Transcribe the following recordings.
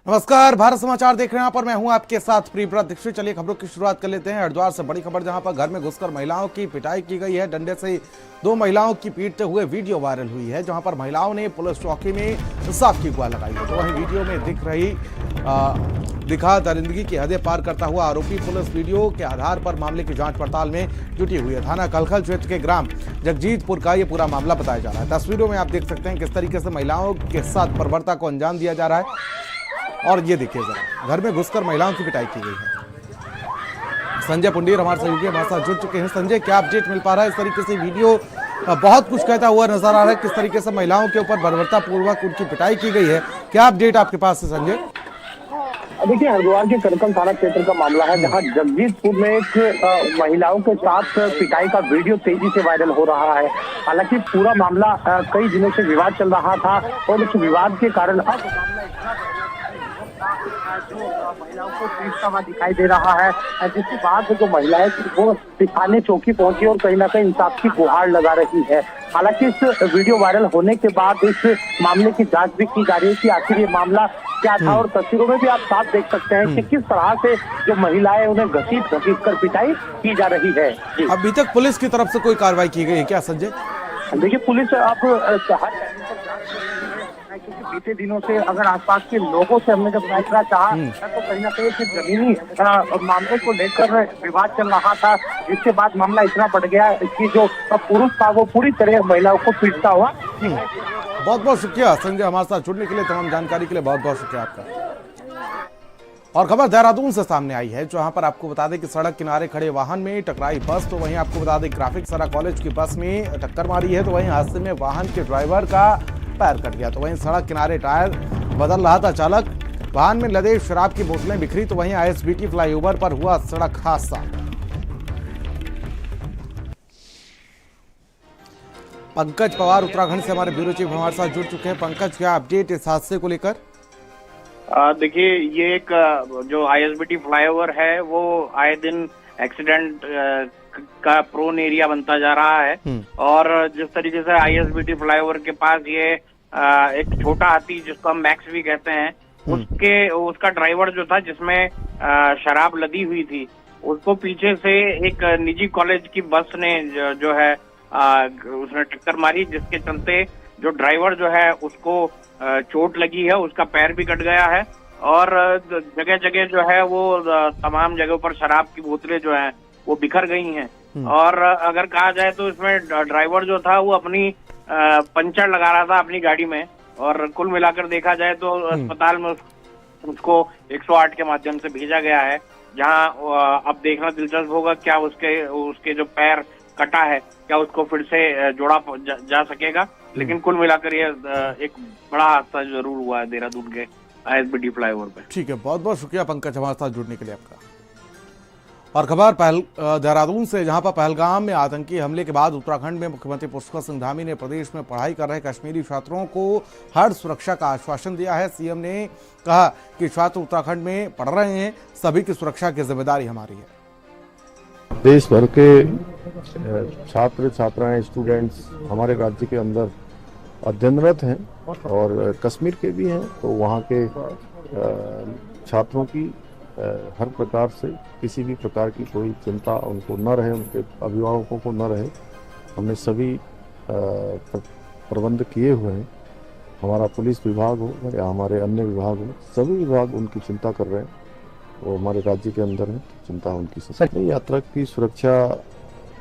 नमस्कार, भारत समाचार देख रहे हैं। यहाँ पर मैं हूं आपके साथ प्रियव्रत दीक्षित। चलिए खबरों की शुरुआत कर लेते हैं। हरिद्वार से बड़ी खबर, जहां पर घर में घुसकर महिलाओं की पिटाई की गई है। डंडे से 2 महिलाओं की पीटते हुए वीडियो वायरल हुई है, जहां पर महिलाओं ने पुलिस चौकी में सांप की गुहार लगाई है। तो वहीं वीडियो में दिखा दरिंदगी की हदें पार करता हुआ आरोपी पुलिस वीडियो के आधार पर मामले की जांच पड़ताल में जुटी हुई है। थाना कलखल क्षेत्र के ग्राम जगजीतपुर का ये पूरा मामला बताया जा रहा है। तस्वीरों में आप देख सकते हैं किस तरीके से महिलाओं के साथ बर्बरता को अंजाम दिया जा रहा है। और ये देखिए जरा, घर में घुसकर महिलाओं की पिटाई की गई है। संजय पुंडीर हमारे सहयोगी हमारे साथ जुड़ चुके हैं। संजय, क्या अपडेट मिल पा रहा है? इस तरीके से वीडियो बहुत कुछ कहता हुआ नजर आ रहा है। किस तरीके से महिलाओं के ऊपर बर्बरता पूर्वक उनकी पिटाई की गई है, क्या अपडेट आपके पास है संजय? देखिए, हरिद्वार के करकल थाना क्षेत्र का मामला है, जहां जगजीतपुर में एक महिलाओं के साथ पिटाई का वीडियो तेजी से वायरल हो रहा है। हालांकि पूरा मामला कई दिनों से विवाद चल रहा था और उस विवाद के कारण अब मामला इतना जो महिलाओं को पीटता हुआ दिखाई दे रहा है, जिसके बाद जो महिलाएं वो थाने चौकी पहुंची और कहीं ना कहीं इंसाफ की गुहार लगा रही है। हालांकि इस वीडियो वायरल होने के बाद इस मामले की जांच भी की जा रही है कि आखिर ये मामला क्या था। और तस्वीरों में भी आप साफ देख सकते हैं कि किस तरह से जो महिलाएं उन्हें घसीट कर पिटाई की जा रही है। अभी तक पुलिस की तरफ से कोई कार्रवाई की गई है क्या संजय? देखिए, पुलिस अब क्योंकि बीते दिनों से अगर आसपास के लोगों से हमने जब बैठना चाहा तो कहीं ना कहीं जमीनी मामले को लेकर विवाद चल रहा था, जिसके बाद मामला इतना बढ़ गया कि जो पुरुष था वो पूरी तरह महिलाओं को पीटता हुआ। बहुत बहुत शुक्रिया संजय, हमारे साथ जुड़ने के लिए, तमाम जानकारी के लिए बहुत बहुत शुक्रिया आपका। और खबर देहरादून से सामने आई है, जहां पर आपको बता दें कि सड़क किनारे खड़े वाहन में टकराई बस। तो वहीं आपको बता दें ग्राफिक सरा कॉलेज की बस में टक्कर मारी है। तो वहीं हादसे में वाहन के ड्राइवर का पैर कट गया। तो वहीं सड़क किनारे टायर बदल रहा था चालक, वाहन में लदे शराब की बोतलें बिखरी। तो वहीं आईएसबीटी फ्लाईओवर पर हुआ सड़क हादसा। पंकज पवार उत्तराखंड से हमारे ब्यूरो चीफ हमारे साथ जुड़ चुके हैं। पंकज, क्या अपडेट इस हादसे को लेकर? देखिए, ये एक जो आईएसबीटी फ्लाईओवर है वो आए दिन एक्सीडेंट का प्रोन एरिया बनता जा रहा है। और जिस तरीके से आईएसबीटी फ्लाईओवर के पास ये एक छोटा हाथी, जिसको हम मैक्स भी कहते हैं, उसका ड्राइवर जो था, जिसमें शराब लदी हुई थी, उसको पीछे से एक निजी कॉलेज की बस ने जो है उसने टक्कर मारी, जिसके चलते जो ड्राइवर जो है उसको चोट लगी है, उसका पैर भी कट गया है। और जगह जगह जो है वो तमाम जगहों पर शराब की बोतलें जो हैं वो बिखर गई हैं। और अगर कहा जाए तो इसमें ड्राइवर जो था वो अपनी पंचर लगा रहा था अपनी गाड़ी में। और कुल मिलाकर देखा जाए तो अस्पताल में उसको 108 के माध्यम से भेजा गया है, जहां अब देखना दिलचस्प होगा क्या उसके जो पैर कटा है, क्या उसको फिर से जोड़ा जा सकेगा। लेकिन कुल मिलाकर ये एक बड़ा हादसा जरूर हुआ है देहरादून के आईएसबीटी फ्लाईओवर पे। ठीक है, बहुत बहुत शुक्रिया पंकज हमारे साथ जुड़ने के लिए आपका। और खबर देहरादून से, जहां पर पहलगाम में आतंकी हमले के बाद उत्तराखंड में मुख्यमंत्री पुष्कर सिंह धामी ने प्रदेश में पढ़ाई कर रहे कश्मीरी छात्रों को हर सुरक्षा का आश्वासन दिया है। सीएम ने कहा कि छात्र उत्तराखंड में पढ़ रहे हैं, सभी की सुरक्षा की जिम्मेदारी हमारी है। देश भर के छात्र छात्राएं स्टूडेंट्स हमारे राज्य के अंदर अध्ययनरत हैं और कश्मीर के भी हैं। तो वहाँ के छात्रों की हर प्रकार से किसी भी प्रकार की कोई चिंता उनको न रहे, उनके अभिभावकों को न रहे। हमने सभी प्रबंध किए हुए हैं। हमारा पुलिस विभाग हो या हमारे अन्य विभाग हो, सभी विभाग उनकी चिंता कर रहे हैं। वो हमारे राज्य के अंदर है, चिंता उनकी सबसे। यात्रा की सुरक्षा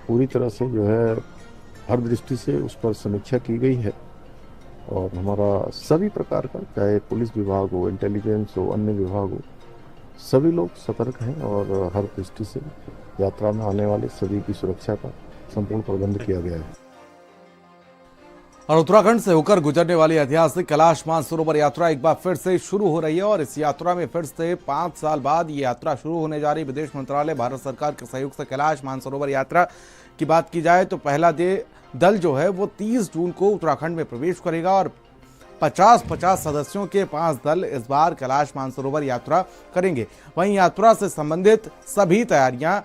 पूरी तरह से जो है हर दृष्टि से उस पर समीक्षा की गई है। और हमारा सभी प्रकार का, चाहे पुलिस विभाग हो, इंटेलिजेंस हो, अन्य विभाग हो, सभी लोग सतर्क हैं और हर दृष्टि से यात्रा में आने वाले सभी की सुरक्षा का संपूर्ण प्रबंध किया गया है। और उत्तराखंड से होकर गुजरने वाली ऐतिहासिक कैलाश मानसरोवर यात्रा एक बार फिर से शुरू हो रही है। और इस यात्रा में फिर से 5 साल बाद ये यात्रा शुरू होने जा रही है। विदेश मंत्रालय भारत सरकार के सहयोग से कैलाश मानसरोवर यात्रा की बात की जाए तो पहला दल जो है वो 30 जून को उत्तराखंड में प्रवेश करेगा। और 50-50 सदस्यों के 5 दल इस बार कैलाश मानसरोवर यात्रा करेंगे। वहीं यात्रा से संबंधित सभी तैयारियां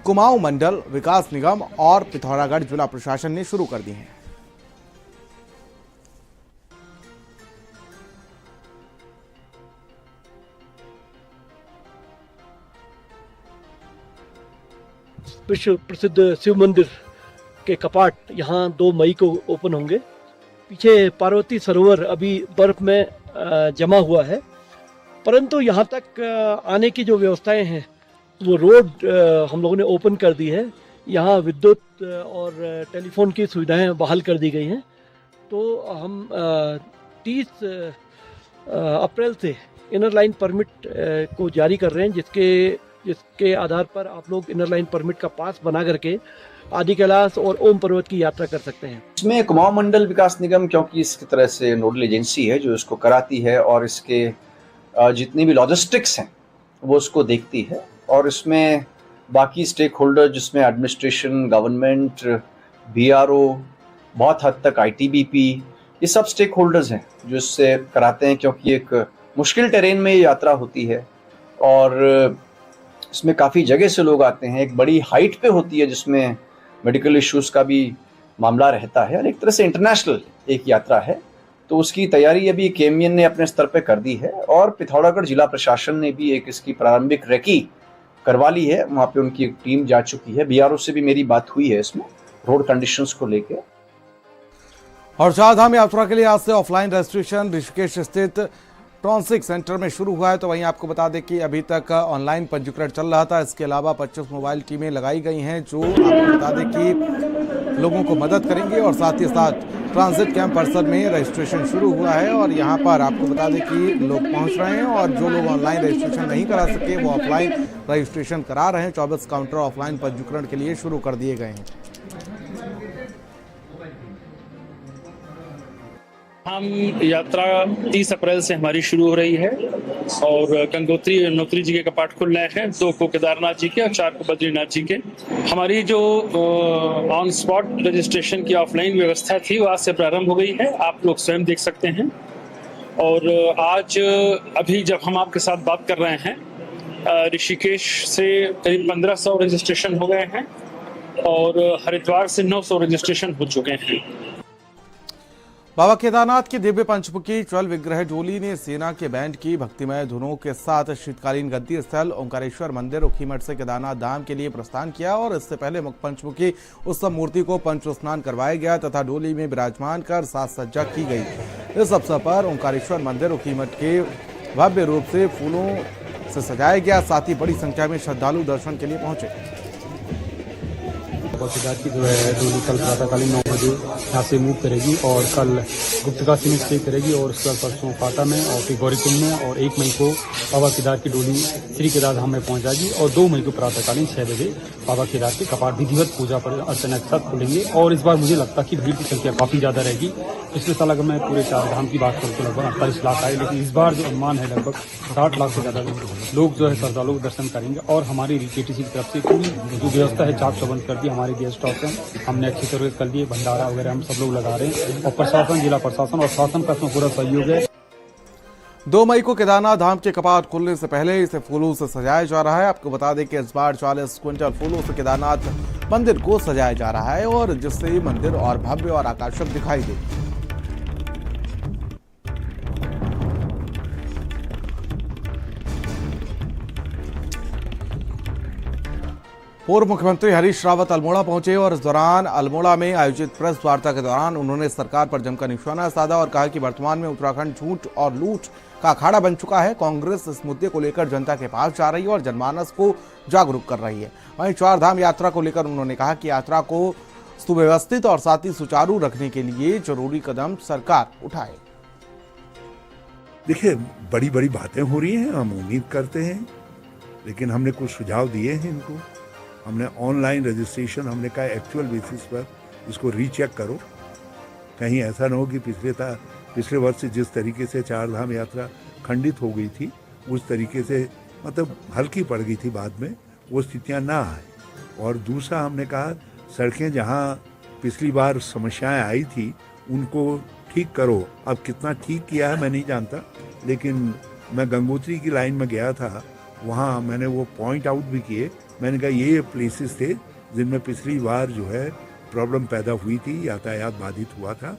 कुमाऊं मंडल विकास निगम और पिथौरागढ़ जिला प्रशासन ने शुरू कर दी हैं। विश्व प्रसिद्ध शिव मंदिर के कपाट यहाँ 2 मई को ओपन होंगे। पीछे पार्वती सरोवर अभी बर्फ में जमा हुआ है, परंतु यहाँ तक आने की जो व्यवस्थाएं हैं वो रोड हम लोगों ने ओपन कर दी है। यहाँ विद्युत और टेलीफोन की सुविधाएं बहाल कर दी गई हैं। तो हम 30 अप्रैल से इनर लाइन परमिट को जारी कर रहे हैं, जिसके आधार पर आप लोग इनर लाइन परमिट का पास बना करके आदि कैलाश और ओम पर्वत की यात्रा कर सकते हैं। इसमें कुमाऊं मंडल विकास निगम, क्योंकि इस तरह से नोडल एजेंसी है जो इसको कराती है और इसके जितनी भी लॉजिस्टिक्स हैं वो उसको देखती है, और इसमें बाकी स्टेक होल्डर जिसमें एडमिनिस्ट्रेशन, गवर्नमेंट, बीआरओ, बहुत हद तक आईटीबीपी, ये सब स्टेक होल्डर्स हैं जो इससे कराते हैं, क्योंकि एक मुश्किल टेरेन में ये यात्रा होती है और इसमें काफ़ी जगह से लोग आते हैं। एक बड़ी हाइट पे होती है जिसमें मेडिकल इश्यूज का भी मामला रहता है, और एक तरह से इंटरनेशनल एक यात्रा है। तो उसकी तैयारी अभी केएमएन ने अपने स्तर पे कर दी है, और पिथौरागढ़ जिला प्रशासन ने भी एक इसकी प्रारंभिक रेकी करवा ली है। वहाँ पे उनकी एक टीम जा चुकी है। बीआरओ से भी मेरी बात हुई है इसमें रोड कंडीशंस को लेके। और चारधाम यात्रा के लिए आज से ऑफलाइन रजिस्ट्रेशन ऋषिकेश स्थित ट्रांसिक सेंटर में शुरू हुआ है। तो वहीं आपको बता दें कि अभी तक ऑनलाइन पंजीकरण चल रहा था। इसके अलावा 25 मोबाइल टीमें लगाई गई हैं जो आपको बता दें कि लोगों को मदद करेंगे, और साथ ही साथ ट्रांजिट कैंप परिसर में रजिस्ट्रेशन शुरू हुआ है और यहाँ पर आपको बता दें कि लोग पहुँच रहे हैं, और जो लोग ऑनलाइन रजिस्ट्रेशन नहीं करा सके वो ऑफलाइन रजिस्ट्रेशन करा रहे हैं। 24 काउंटर ऑफलाइन पंजीकरण के लिए शुरू कर दिए गए हैं। हम यात्रा 30 अप्रैल से हमारी शुरू हो रही है, और गंगोत्री यमुनोत्री जी के कपाट खुल रहे हैं, 2 को केदारनाथ जी के और 4 को बद्रीनाथ जी के। हमारी जो ऑन स्पॉट रजिस्ट्रेशन की ऑफलाइन व्यवस्था थी वो आज से प्रारंभ हो गई है, आप लोग स्वयं देख सकते हैं। और आज अभी जब हम आपके साथ बात कर रहे हैं ऋषिकेश से करीब 1500 रजिस्ट्रेशन हो गए हैं, और हरिद्वार से 900 रजिस्ट्रेशन हो चुके हैं। बाबा केदारनाथ की दिव्य पंचमुखी ज्वल विग्रह डोली ने सेना के बैंड की भक्तिमय धुनों के साथ शीतकालीन गद्दी स्थल ओंकारेश्वर मंदिर उखीमठ से केदारनाथ धाम के लिए प्रस्थान किया, और इससे पहले पंचमुखी उत्सव मूर्ति को पंच स्नान करवाया गया तथा डोली में विराजमान कर साज सज्जा की गई। इस अवसर पर ओंकारेश्वर मंदिर उखीमठ के भव्य रूप से फूलों से सजाया गया। साथ ही बड़ी संख्या में श्रद्धालु दर्शन के लिए पहुंचे। केदार की जो है डोली कल प्रातःकालीन 9 बजे यहाँ से मूव करेगी, और कल गुप्तकाशी में स्टे करेगी, और उसके बाद परसों फाटा में और फिर गौरीकुंड में, और 1 मई को बाबा केदार की डोली श्री केदार धाम में पहुँच जाएगी, और 2 मई को प्रातःकालीन 6 बजे बाबा केदार के कपाट विधिवत पूजा अर्चना के साथ खुलेंगे। और इस बार मुझे लगता है कि भीड़ की संख्या काफ़ी ज़्यादा रहेगी। पिछले साल अगर मैं पूरे 4 धाम की बात करूँ तो लगभग 48 लाख आए, लेकिन इस बार जो अनुमान है लगभग 60 लाख से ज़्यादा लोग जो है श्रद्धालु दर्शन करेंगे। और हमारी केटीसी की तरफ से पूरी जो व्यवस्था है चाक चौबंद कर दी। हमारे गेस्ट हाउस हैं हमने अच्छी तरह कर लिए, भंडारा वगैरह हम सब लोग लगा रहे हैं, और प्रशासन, जिला प्रशासन और शासन का इसमें पूरा सहयोग है। 2 मई को केदारनाथ धाम के कपाट खुलने से पहले इसे फूलों से सजाया जा रहा है। आपको बता दें कि इस बार 40 क्विंटल फूलों से केदारनाथ मंदिर को सजाया जा रहा है, और जिससे मंदिर और भव्य और आकर्षक दिखाई दे। पूर्व मुख्यमंत्री हरीश रावत अल्मोड़ा पहुंचे, और इस दौरान अल्मोड़ा में आयोजित प्रेस वार्ता के दौरान उन्होंने सरकार पर जमकर निशाना साधा और कहा कि वर्तमान में उत्तराखंड झूठ और लूट का अखाड़ा बन चुका है। कांग्रेस इस मुद्दे को लेकर जनता के पास जा रही है और जनमानस को जागरूक कर रही है। वहीं चारधाम यात्रा को लेकर उन्होंने कहा कि यात्रा को सुव्यवस्थित और साथ ही सुचारू रखने के लिए जरूरी कदम सरकार उठाए। देखिए, बड़ी बड़ी बातें हो रही हैं, हम उम्मीद करते हैं, लेकिन हमने कुछ सुझाव दिए हैं इनको। हमने ऑनलाइन रजिस्ट्रेशन, हमने कहा एक्चुअल बेसिस पर इसको रीचेक करो, कहीं ऐसा ना हो कि पिछले वर्ष से जिस तरीके से चारधाम यात्रा खंडित हो गई थी उस तरीके से मतलब हल्की पड़ गई थी, बाद में वो स्थितियां ना आए। और दूसरा हमने कहा सड़कें जहां पिछली बार समस्याएं आई थी उनको ठीक करो। अब कितना ठीक किया है मैं नहीं जानता, लेकिन मैं गंगोत्री की लाइन में गया था, वहाँ मैंने वो पॉइंट आउट भी किए। मैंने कहा ये प्लेसेस थे जिनमें पिछली बार जो है प्रॉब्लम पैदा हुई थी, यातायात बाधित हुआ था।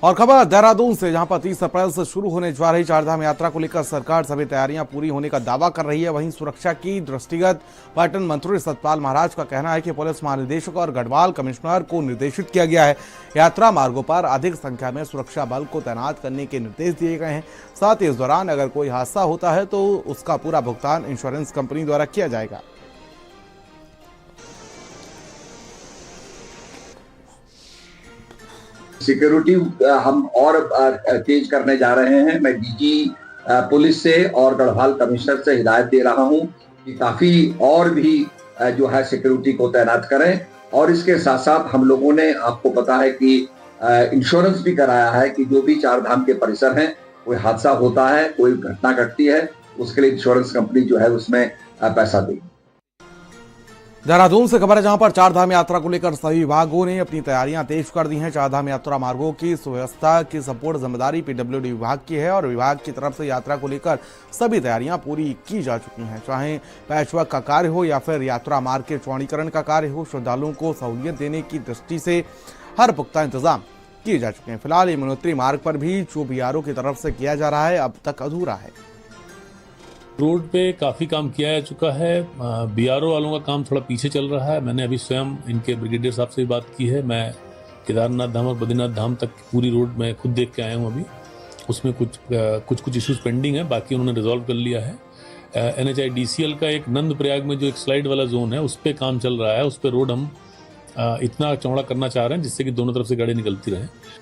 और खबर देहरादून से, जहां पर 30 अप्रैल से शुरू होने जा रही चारधाम यात्रा को लेकर सरकार सभी तैयारियां पूरी होने का दावा कर रही है। वहीं सुरक्षा की दृष्टिगत पर्यटन मंत्री सतपाल महाराज का कहना है कि पुलिस महानिदेशक और गढ़वाल कमिश्नर को निर्देशित किया गया है। यात्रा मार्गों पर अधिक संख्या में सुरक्षा बल को तैनात करने के निर्देश दिए गए हैं। साथ ही इस दौरान अगर कोई हादसा होता है तो उसका पूरा भुगतान इंश्योरेंस कंपनी द्वारा किया जाएगा। सिक्योरिटी हम और तेज करने जा रहे हैं। मैं डीजी पुलिस से और गढ़वाल कमिश्नर से हिदायत दे रहा हूं कि काफी और भी जो है सिक्योरिटी को तैनात करें। और इसके साथ साथ हम लोगों ने, आपको पता है कि इंश्योरेंस भी कराया है कि जो भी चारधाम के परिसर हैं, कोई हादसा होता है, कोई घटना घटती है, उसके लिए इंश्योरेंस कंपनी जो है उसमें पैसा देगी। देहरादून से खबर है, जहां पर चारधाम यात्रा को लेकर सभी विभागों ने अपनी तैयारियां तेज कर दी हैं। चारधाम यात्रा मार्गों की सुव्यवस्था की संपूर्ण जिम्मेदारी पीडब्ल्यूडी विभाग की है और विभाग की तरफ से यात्रा को लेकर सभी तैयारियां पूरी की जा चुकी हैं। चाहे पैचवर्क का कार्य हो या फिर यात्रा मार्ग के चौड़ीकरण का कार्य हो, श्रद्धालुओं को सहूलियत देने की दृष्टि से हर पुख्ता इंतजाम किए जा चुके हैं। फिलहाल यमुनोत्री मार्ग पर भी जो बीआरओ की तरफ से किया जा रहा है, अब तक अधूरा है। रोड पे काफ़ी काम किया जा चुका है। बीआरओ वालों का काम थोड़ा पीछे चल रहा है। मैंने अभी स्वयं इनके ब्रिगेडियर साहब से भी बात की है। मैं केदारनाथ धाम और बद्रीनाथ धाम तक की पूरी रोड मैं खुद देख के आया हूँ। अभी उसमें कुछ इश्यूज पेंडिंग है, बाकी उन्होंने रिजॉल्व कर लिया है। NHIDCL का एक नंद प्रयाग में जो एक स्लाइड वाला जोन है, उस पर काम चल रहा है। उस पर रोड हम इतना चौड़ा करना चाह रहे हैं जिससे कि दोनों तरफ से गाड़ी निकलती रहे।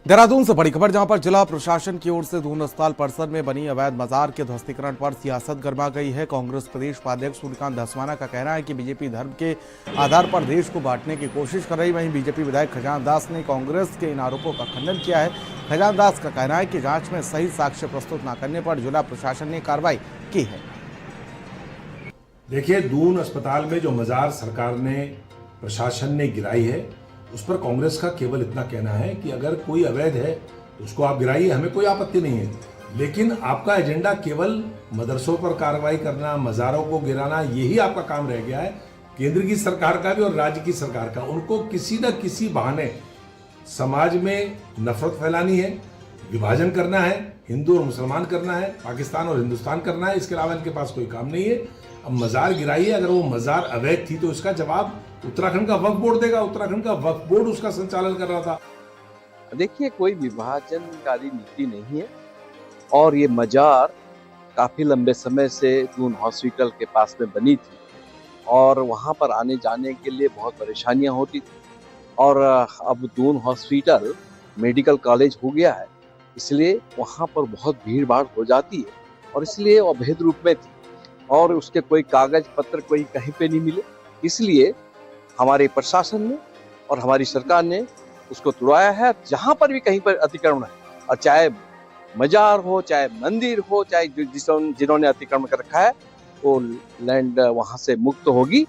देहरादून से बड़ी खबर, जहां पर जिला प्रशासन की ओर से दून अस्पताल परिसर में बनी अवैध मजार के ध्वस्तीकरण पर सियासत गर्मा गई है। कांग्रेस प्रदेश उपाध्यक्ष सूर्यकांत धस्माना का कहना है कि बीजेपी धर्म के आधार पर देश को बांटने की कोशिश कर रही। वहीं बीजेपी विधायक खजान दास ने कांग्रेस के इन आरोपों का खंडन किया है। खजान दास का कहना है कि जांच में सही साक्ष्य प्रस्तुत न करने पर जिला प्रशासन ने कार्रवाई की है। देखिए, दून अस्पताल में जो मजार सरकार ने, प्रशासन ने गिराई है, उस पर कांग्रेस का केवल इतना कहना है कि अगर कोई अवैध है तो उसको आप गिराइए, हमें कोई आपत्ति नहीं है। लेकिन आपका एजेंडा केवल मदरसों पर कार्रवाई करना, मज़ारों को गिराना, यही आपका काम रह गया है। केंद्र की सरकार का भी और राज्य की सरकार का, उनको किसी न किसी बहाने समाज में नफरत फैलानी है, विभाजन करना है, हिंदू और मुसलमान करना है, पाकिस्तान और हिंदुस्तान करना है। इसके अलावा इनके पास कोई काम नहीं है। अब मज़ार गिराइए, अगर वो मज़ार अवैध थी तो इसका जवाब उत्तराखंड का वक्फ बोर्ड देगा। उत्तराखंड का वक्फ बोर्ड उसका संचालन कर रहा था। देखिए, कोई विभाजनकारी नीति नहीं है और ये मजार काफी लंबे समय से दून हॉस्पिटल के पास में बनी थी और वहाँ पर आने जाने के लिए बहुत परेशानियां होती थी। और अब दून हॉस्पिटल मेडिकल कॉलेज हो गया है, इसलिए वहाँ पर बहुत भीड़ भाड़ हो जाती है और इसलिए अवैध रूप में थी और उसके कोई कागज पत्र कोई कहीं पे नहीं मिले। इसलिए हमारे प्रशासन ने और हमारी सरकार ने उसको तुड़वाया है। जहां पर भी कहीं पर अतिक्रमण है, और चाहे मजार हो, चाहे मंदिर हो, चाहे जिन्होंने अतिक्रमण कर रखा है, वो लैंड वहां से मुक्त होगी।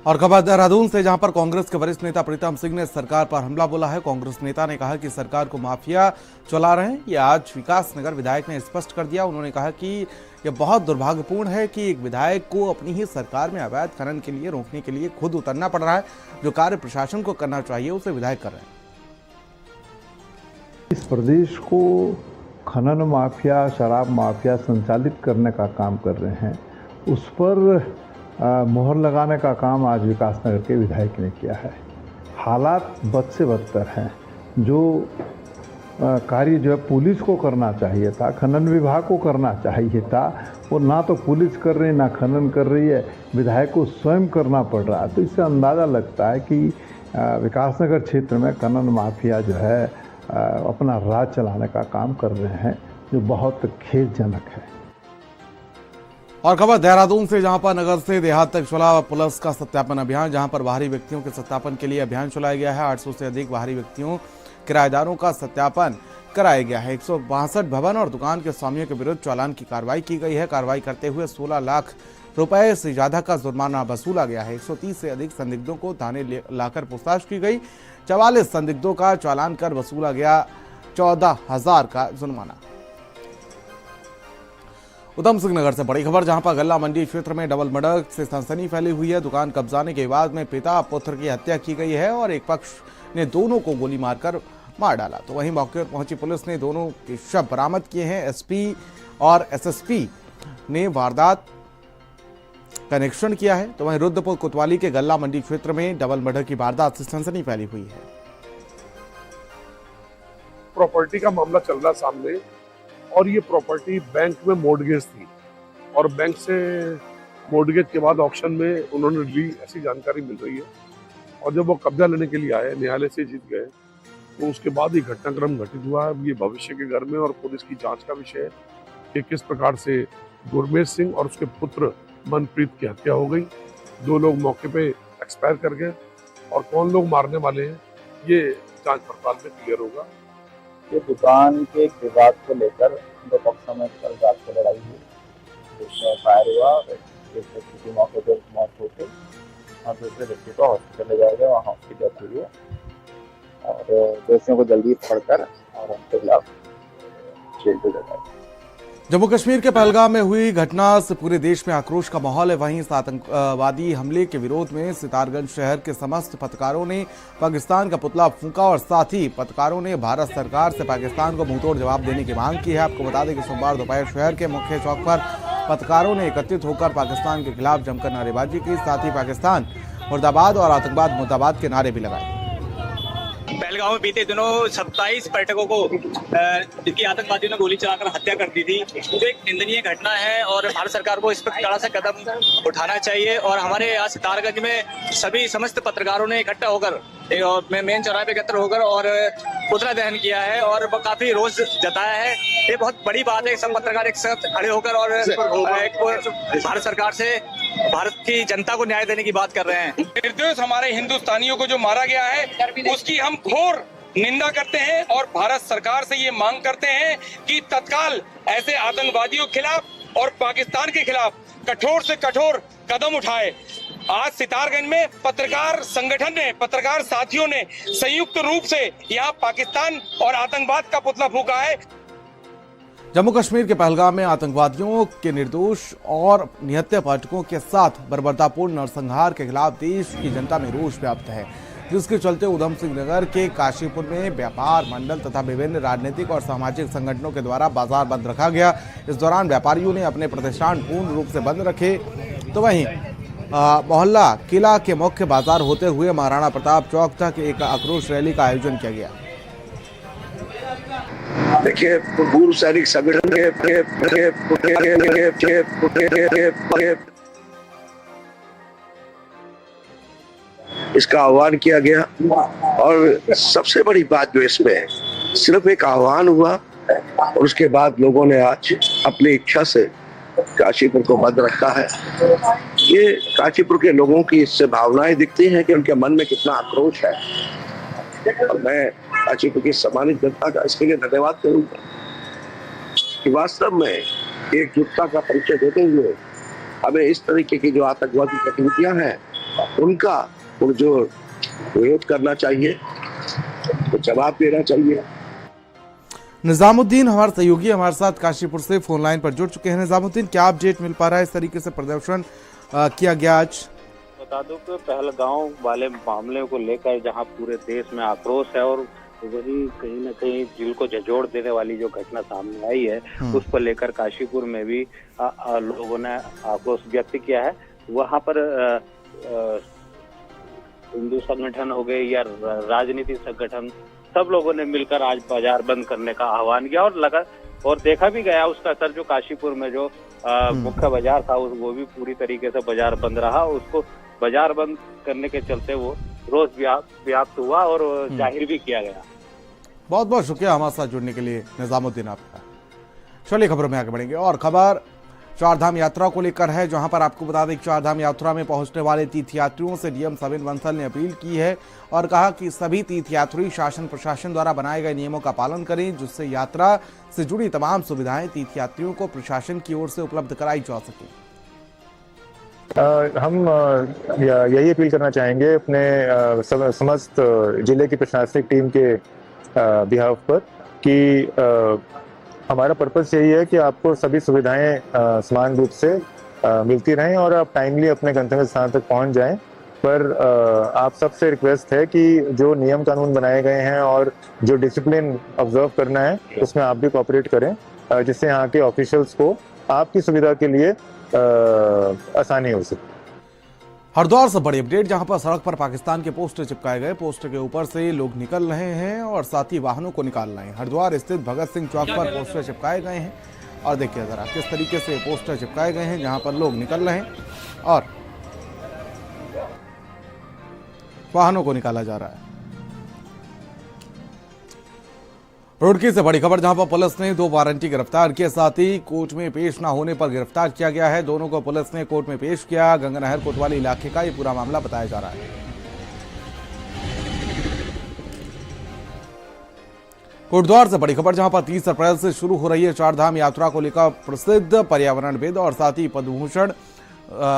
और खबर देहरादून से, जहां पर कांग्रेस के वरिष्ठ नेता प्रीतम सिंह ने सरकार पर हमला बोला है। कांग्रेस नेता ने कहा कि सरकार को माफिया चला रहे हैं। ये आज विकासनगर विधायक ने स्पष्ट कर दिया। उन्होंने कहा कि यह बहुत दुर्भाग्यपूर्ण है कि एक विधायक को अपनी ही सरकार में अवैध खनन के लिए रोकने के लिए खुद उतरना पड़ रहा है। जो कार्य प्रशासन को करना चाहिए उसे विधायक कर रहे हैं। इस प्रदेश को खनन माफिया, शराब माफिया संचालित करने का काम कर रहे हैं, उस पर मोहर लगाने का काम आज विकासनगर के विधायक ने किया है। हालात बद से बदतर हैं। जो कार्य जो है पुलिस को करना चाहिए था, खनन विभाग को करना चाहिए था, वो ना तो पुलिस कर रही, ना खनन कर रही है, विधायक को स्वयं करना पड़ रहा है। तो इससे अंदाज़ा लगता है कि विकासनगर क्षेत्र में खनन माफिया जो है अपना राज चलाने का काम कर रहे हैं, जो बहुत खेदजनक है। और खबर देहरादून से, जहां पर नगर से देहात तक चला पुलिस का सत्यापन अभियान, जहां पर बाहरी व्यक्तियों के सत्यापन के लिए अभियान चलाया गया है। 800 से अधिक बाहरी व्यक्तियों, किराएदारों का सत्यापन कराया गया है। 162 भवन और दुकान के स्वामियों के विरुद्ध चालान की कार्रवाई की गई है। कार्रवाई करते हुए 16 लाख रुपए से ज्यादा का जुर्माना वसूला गया है। 130 से अधिक संदिग्धों को थाने लाकर पूछताछ की गई। 44 संदिग्धों का चालान कर वसूला गया 14,000 का जुर्माना। उधम सिंह नगर से बड़ी खबर, जहां पर गल्ला मंडी क्षेत्र में डबल मर्डर से सनसनी फैली हुई है। दुकान कब्जाने के विवाद में पिता पुत्र की हत्या की गई है और एक पक्ष ने दोनों को गोली मारकर मार डाला। तो वहीं मौके पर पहुंची पुलिस ने दोनों के शव बरामद किए हैं। एसपी और एसएसपी ने वारदात का निरीक्षण किया है। तो वहीं रुद्रपुर कोतवाली के गल्ला मंडी क्षेत्र में डबल मर्डर की वारदात से सनसनी फैली हुई है। प्रॉपर्टी का मामला चल रहा सामने और ये प्रॉपर्टी बैंक में मॉर्गेज थी और बैंक से मॉर्गेज के बाद ऑक्शन में उन्होंने ली, ऐसी जानकारी मिल रही है। और जब वो कब्जा लेने के लिए आए, न्यायालय से जीत गए, तो उसके बाद ही घटनाक्रम घटित हुआ है। ये भविष्य के घर में और पुलिस की जांच का विषय है कि किस प्रकार से गुरमेश सिंह और उसके पुत्र मनप्रीत की हत्या हो गई। 2 लोग मौके पे एक्सपायर कर गए और कौन लोग मारने वाले हैं ये जांच पड़ताल में क्लियर होगा। ये दुकान के एक विवाद को लेकर 2 पक्षों में कल रात को लड़ाई हुई, जिसमें फायर हुआ, एक व्यक्ति की मौके पर मौत हो गई और दूसरे व्यक्ति को हॉस्पिटल ले जाया गया, वहाँ उसकी डेथ हुई है और दोषियों को जल्दी पकड़कर और उनके खिलाफ जेल भेजा जाएगा। जम्मू कश्मीर के पहलगाम में हुई घटना से पूरे देश में आक्रोश का माहौल है। वहीं इस आतंकवादी हमले के विरोध में सितारगंज शहर के समस्त पत्रकारों ने पाकिस्तान का पुतला फूंका और साथ ही पत्रकारों ने भारत सरकार से पाकिस्तान को मुंहतोड़ जवाब देने की मांग की है। आपको बता दें कि सोमवार दोपहर शहर के मुख्य चौक पर पत्रकारों ने एकत्रित होकर पाकिस्तान के खिलाफ जमकर नारेबाजी की, साथ ही पाकिस्तान मुर्दाबाद और आतंकवाद मुर्दाबाद के नारे भी लगाए। पहलगाम में बीते दिनों 27 पर्यटकों को जिनकी आतंकवादियों ने गोली चलाकर हत्या कर दी थी, तो एक निंदनीय घटना है और भारत सरकार को इस पर कड़ा सा कदम उठाना चाहिए। और हमारे यहाँ सितारगंज में सभी समस्त पत्रकारों ने इकट्ठा होकर मेन चौराहे पे एकत्र होकर और पुतला दहन किया है और काफी रोष जताया है। ये बहुत बड़ी बात है, सब पत्रकार एक साथ खड़े होकर और भारत सरकार से भारत की जनता को न्याय देने की बात कर रहे हैं। निर्दोष हमारे हिंदुस्तानियों को जो मारा गया है उसकी हम घोर निंदा करते हैं और भारत सरकार से ये मांग करते हैं कि तत्काल ऐसे आतंकवादियों के खिलाफ और पाकिस्तान के खिलाफ कठोर से कठोर कदम उठाए। आज सितारगंज में पत्रकार संगठन ने, पत्रकार साथियों ने संयुक्त रूप से यहाँ पाकिस्तान और आतंकवाद का पुतला फूंका है। जम्मू कश्मीर के पहलगाम में आतंकवादियों के निर्दोष और निहत्थे पाठकों के साथ बर्बरतापूर्ण नरसंहार के खिलाफ देश की जनता में रोष व्याप्त है, जिसके चलते उधम सिंह नगर के काशीपुर में व्यापार मंडल तथा विभिन्न राजनीतिक और सामाजिक संगठनों के द्वारा बाजार बंद रखा गया। इस दौरान व्यापारियों ने अपने प्रतिष्ठान पूर्ण रूप से बंद रखे। तो वहीं मोहल्ला किला के मुख्य बाजार होते हुए महाराणा प्रताप चौक तक एक आक्रोश रैली का आयोजन किया गया। देखिए, पूर्व सैनिक संगठन इसका आह्वान किया गया और सबसे बड़ी बात जो इसमें है, सिर्फ एक आह्वान हुआ और उसके बाद लोगों ने आज अपनी इच्छा से काशीपुर को बंद रखा है। ये काशीपुर के लोगों की इससे भावनाएं दिखती हैं कि उनके मन में कितना आक्रोश है और मैं काशीपुर की सम्मानित जनता का इसके लिए धन्यवाद करूंगा कि वास्तव में एकजुटता का परिचय देते हुए हमें इस तरीके की जो आतंकवादी गतिविधियां हैं उनका जो विरोध करना चाहिए, तो जवाब देना चाहिए। निजामुद्दीन हमारे सहयोगी हमारे साथ काशीपुर से फोन लाइन पर जुड़ चुके हैं। निजामुद्दीन, क्या अपडेट मिल पा रहा है? इस तरीके से प्रदर्शन किया गया आज। बता दूं कि पहलगांव वाले मामले को लेकर जहां पूरे देश में आक्रोश है और वही कहीं न कहीं दिल को झंझोड़ देने वाली जो घटना सामने आई है उस पर लेकर काशीपुर में भी लोगों ने आक्रोश व्यक्त किया है। वहां पर हिंदू संगठन हो गए या राजनीतिक संगठन, सब लोगों ने मिलकर आज बाजार बंद करने का आह्वान किया और देखा भी गया उसका असर। जो काशीपुर में जो मुख्य बाजार था वो भी पूरी तरीके से बाजार बंद रहा। उसको बाजार बंद करने के चलते वो रोज व्याप्त हुआ और जाहिर भी किया गया। बहुत बहुत शुक्रिया हमारे साथ जुड़ने के लिए निजामुद्दीन आपका। चलिए खबरों में आगे बढ़ेंगे और खबर चारधाम यात्रा को लेकर है, जहां पर आपको बता दें कि चारधाम यात्रा में पहुंचने वाले तीर्थयात्रियों से डीएम सविन बंसल ने अपील की है और कहा कि सभी तीर्थयात्री शासन प्रशासन द्वारा बनाए गए नियमों का पालन करें, जिससे यात्रा से जुड़ी तमाम सुविधाएं तीर्थयात्रियों को प्रशासन की ओर से उपलब्ध कराई जा सके। हम यही अपील करना चाहेंगे अपने समस्त जिले की प्रशासनिक टीम के बिहाफ पर कि हमारा पर्पस यही है कि आपको सभी सुविधाएं समान रूप से मिलती रहें और आप टाइमली अपने गंतव्य स्थान तक पहुंच जाएं। पर आप सबसे रिक्वेस्ट है कि जो नियम कानून बनाए गए हैं और जो डिसिप्लिन ऑब्जर्व करना है उसमें आप भी कोऑपरेट करें, जिससे यहाँ के ऑफिशियल्स को आपकी सुविधा के लिए आसानी हो सके। हरिद्वार से बड़ी अपडेट, जहां पर सड़क पर पाकिस्तान के पोस्टर चिपकाए गए। पोस्टर के ऊपर से लोग निकल रहे हैं और साथ ही वाहनों को निकाल रहे हैं। हरिद्वार स्थित भगत सिंह चौक पर पोस्टर चिपकाए गए हैं और देखिए जरा किस तरीके से पोस्टर चिपकाए गए हैं, जहां पर लोग निकल रहे हैं और वाहनों को निकाला जा रहा है। रुड़की से बड़ी खबर, जहां पर पुलिस ने 2 वारंटी गिरफ्तार किए, साथ ही कोर्ट में पेश न होने पर गिरफ्तार किया गया है। दोनों को पुलिस ने कोर्ट में पेश किया। गंगानहर कोतवाली इलाके का ये पूरा मामला बताया जा रहा है। कोटद्वार से बड़ी खबर, जहां पर 30 अप्रैल से शुरू हो रही है चारधाम यात्रा को लेकर प्रसिद्ध पर्यावरणविद और साथ ही पद्मभूषण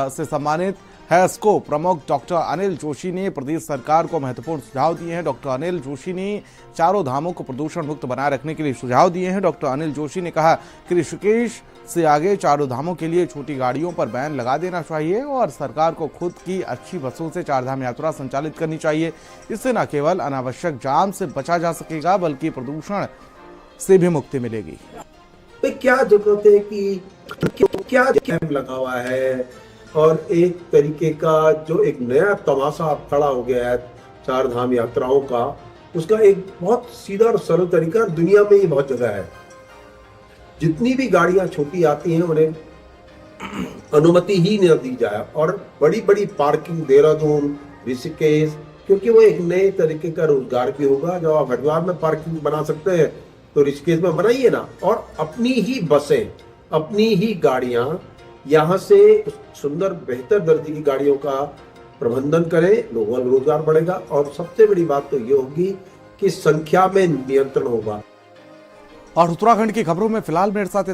से सम्मानित हैस्को प्रमुख डॉक्टर अनिल जोशी ने प्रदेश सरकार को महत्वपूर्ण सुझाव दिए हैं। डॉक्टर अनिल जोशी ने चारों धामों को प्रदूषण मुक्त बनाए रखने के लिए सुझाव दिए हैं। डॉक्टर अनिल जोशी ने कहा कि ऋषिकेश से आगे चारों धामों के लिए छोटी गाड़ियों पर बैन लगा देना चाहिए और सरकार को खुद की अच्छी बसों से चारधाम यात्रा संचालित करनी चाहिए। इससे न केवल अनावश्यक जाम से बचा जा सकेगा बल्कि प्रदूषण से भी मुक्ति मिलेगी। तो क्या जरूरत है कि क्या कैंप लगा हुआ है और एक तरीके का जो एक नया तमाशा अब खड़ा हो गया है चार धाम यात्राओं का, उसका एक बहुत सीधा और सरल तरीका दुनिया में ही बहुत जगह है। जितनी भी गाड़ियां छोटी आती हैं उन्हें अनुमति ही न दी जाए और बड़ी बड़ी पार्किंग देहरादून, ऋषिकेश, क्योंकि वो एक नए तरीके का रोजगार भी होगा। जब आप हरिद्वार में पार्किंग बना सकते हैं तो ऋषिकेश में बनाइए ना, और अपनी ही बसें, अपनी ही गाड़ियां यहाँ से सुंदर बेहतर दर्जे की गाड़ियों का प्रबंधन करें, लोगों का रोजगार बढ़ेगा और सबसे बड़ी बात तो ये होगी कि संख्या में नियंत्रण होगा। और उत्तराखंड की खबरों में फिलहाल मेरे साथ